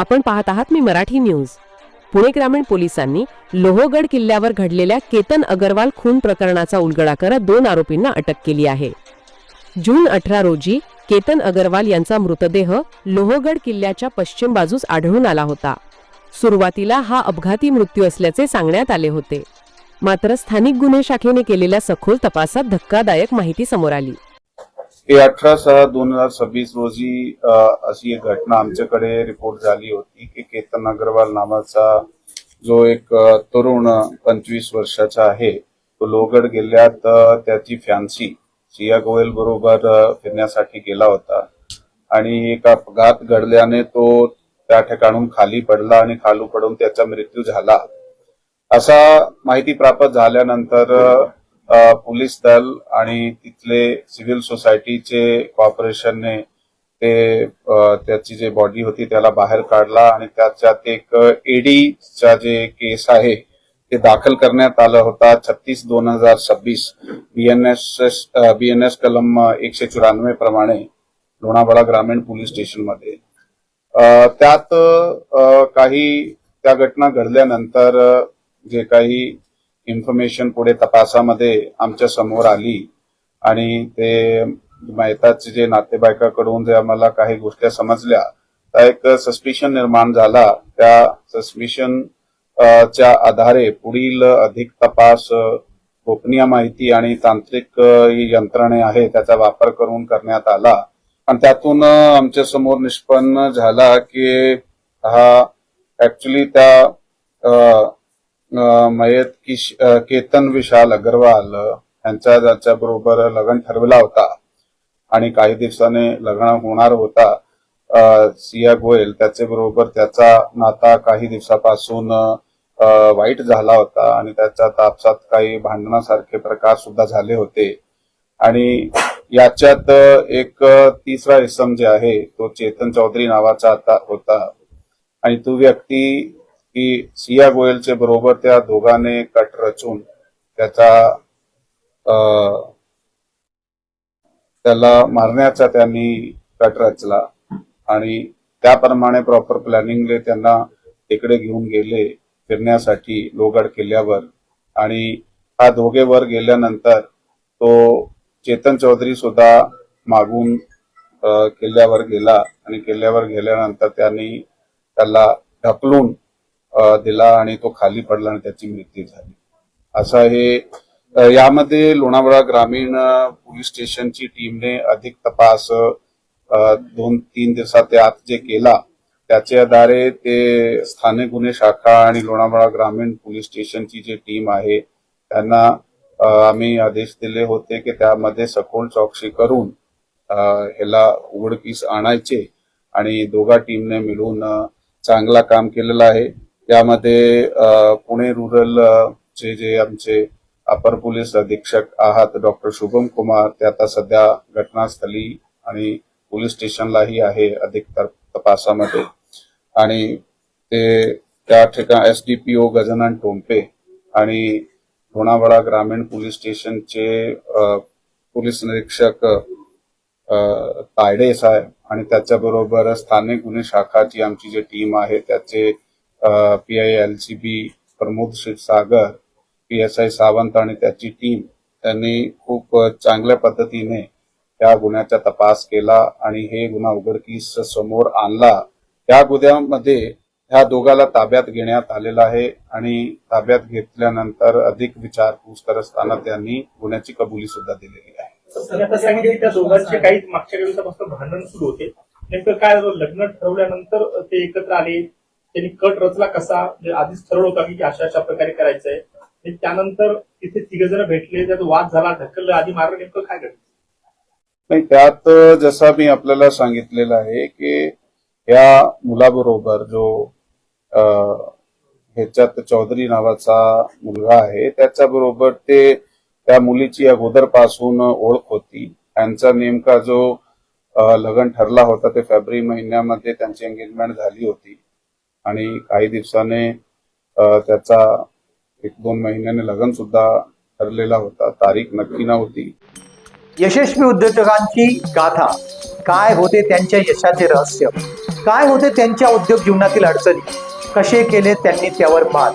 आपण पाहत आहात मी मराठी न्यूज। पुणे ग्रामीण पोलिसांनी लोहगड किल्ल्यावर घडलेल्या केतन अगरवाल खून प्रकरणाचा उलगडा करत 2 आरोपींना अटक केली आहे। जून 18 रोजी केतन अगरवाल यांचा मृतदेह लोहगड किल्ल्याच्या पश्चिम बाजूस आढळून आला होता। सुरुवातीला हा अपघाती मृत्यू असल्याचे सांगण्यात आले होते, मात्र स्थानिक गुन्हे शाखेने केलेल्या सखोल तपासात धक्कादायक माहिती समोर आली। 18/6/2026 रोजी अशी एक घटना आमच्याकडे रिपोर्ट झाली होती की केतन अगरवाल नावाचा जो एक तरुण 25 वर्षाचा आहे तो लोहगड किल्ल्यात त्याची फॅन्सी सिया गोयल बरोबर फिरण्यासाठी गेला होता आणि एक अपघात घडल्याने तो त्या ठिकाणून खाली पडला आणि खाली पडून त्याचा मृत्यू झाला। असा माहिती प्राप्त झाल्यानंतर पोलीस दल आणि तिथले सिव्हिल सोसायटीचे कॉर्पोरेशनने त्याची जे बॉडी होती त्याला बाहेर काढला आणि त्याच्यात एक एडीचा जे केस आहे ते दाखल करण्यात आला होता 36/2026 बीएनएस कलम 194 प्रमाणे लोणावळा ग्रामीण पोलीस स्टेशन मध्ये। त्यात काही त्या घटना घडल्यानंतर जे काही इन्फॉर्मेशन पुढे तपासामध्ये आमच्या समोर आली आणि ते मयताचे जे नातेवाईकाकडून जे आम्हाला काही गोष्टी समजल्या त्या एक सस्पिशन निर्माण झाला। त्या सस्पिशन च्या आधारे पुढील अधिक तपास गोपनीय माहिती आणि तांत्रिक यंत्रणे आहे त्याचा वापर करून करण्यात आला आणि त्यातून आमच्या समोर निष्पन्न झाला की हा ऍक्च्युली त्या मयत केतन विशाल अगरवाल यांचा ज्याच्या बरोबर लग्न ठरवला होता आणि काही दिवसाने लग्न होणार होता सिया गोयल त्याचे बरोबर त्याचा नाता काही दिवसापासून वाईट झाला होता आणि त्याच्या तापसात काही भांडणासारखे प्रकार सुद्धा झाले होते आणि याच्यात एक तिसरा इसम जे आहे तो चेतन चौधरी नावाचा होता आणि तो व्यक्ती की सिया गोयलचे बरोबर त्या दोघांनी कट रचून त्याला मारण्याचा त्यांनी कट रचला आणि त्याप्रमाणे प्रॉपर प्लॅनिंगले त्यांना तिकडे घेऊन गेले फिरण्यासाठी लोहगड किल्ल्यावर आणि हा दोघे वर गेल्यानंतर तो चेतन चौधरी सुद्धा मागून किल्ल्यावर गेला आणि किल्ल्यावर गेल्यानंतर त्यांनी त्याला ढकलून दिला आणि तो खाली पडला आणि त्याची मृत्यू झाली। असा हे यामध्ये लोणावळा ग्रामीण पोलीस स्टेशनची टीमने अधिक तपास 2-3 दिवसात आत जे केला त्याचे आधारे ते स्थानिक गुन्हे शाखा आणि लोणावळा ग्रामीण पोलीस स्टेशनची जी टीम आहे त्यांना आम्ही आदेश दिले होते की त्यामध्ये सखोल चौकशी करून ह्याला उघडकीस आणायचे आणि दोघा टीमने मिळून चांगला काम केलेलं आहे। त्यामध्ये पुणे रूरल चे जे आमचे अपर पोलीस अधीक्षक आहात डॉक्टर शुभम कुमार ते आता सध्या घटनास्थळी आणि पोलीस स्टेशनलाही आहे अधिक तपासामध्ये आणि ते त्या ठिकाणी एसडीपीओ गजानन टोंपे आणि लोणावळा ग्रामीण पोलीस स्टेशनचे पोलीस निरीक्षक तायडे साहेब आणि त्याच्याबरोबर स्थानिक गुन्हे शाखाची आमची जी टीम आहे त्याचे PI LCB Pramod Kshirsagar PSI Sawant आणि त्याची टीम त्यांनी खूप चांगल्या पद्धतीने त्या गुन्ह्याचा तपास केला आणि हे गुन्हा उघडकीस समोर आणला। त्या गुन्ह्यामध्ये ह्या दोघाला ताब्यात घेण्यात आलेला आहे आणि ताब्यात घेतल्यानंतर अधिक विचारपूस करत असताना त्यांनी गुन्ह्याची कबुली सुद्धा दिलेली आहे। त्या दोघांचे काही मागच्या दिवसापासून भांडण सुरू होते, नेमकं काय लग्न ठरवल्यानंतर ते एकत्र आले, त्यांनी कट रचला कसा आधीच ठरवलं होता की अशा प्रकारे करायचंय आणि त्यानंतर तिथे 3 जण भेटले त्यात वाद झाला ढकललं आधी मारलं, नेमकं काय घडलं? नाही त्यात जसं मी आपल्याला सांगितलेलं आहे की या मुलाबरोबर जो ह्याच्यात चौधरी नावाचा मुलगा आहे त्याच्याबरोबर ते त्या मुलीची अगोदरपासून ओळख होती। त्यांचा नेमका जो लग्न ठरला होता ते फेब्रुवारी महिन्यामध्ये त्यांची एंगेजमेंट झाली होती आणि काही दिवसाने त्याचा 1-2 महिन्याने लग्न सुद्धा ठरलेला होता, तारीख नक्की नव्हती। यशस्वी उद्योजकांची गाथा, काय होते त्यांच्या यशाचे रहस्य, काय होते त्यांच्या उद्योग जीवनातील अडचणी, कसे केले त्यांनी त्यावर मात.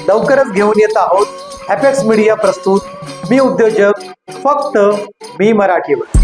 लवकरच घेऊन येत आहोत एपेक्स मीडिया प्रस्तुत मी उद्योजक, फक्त मी मराठीवर.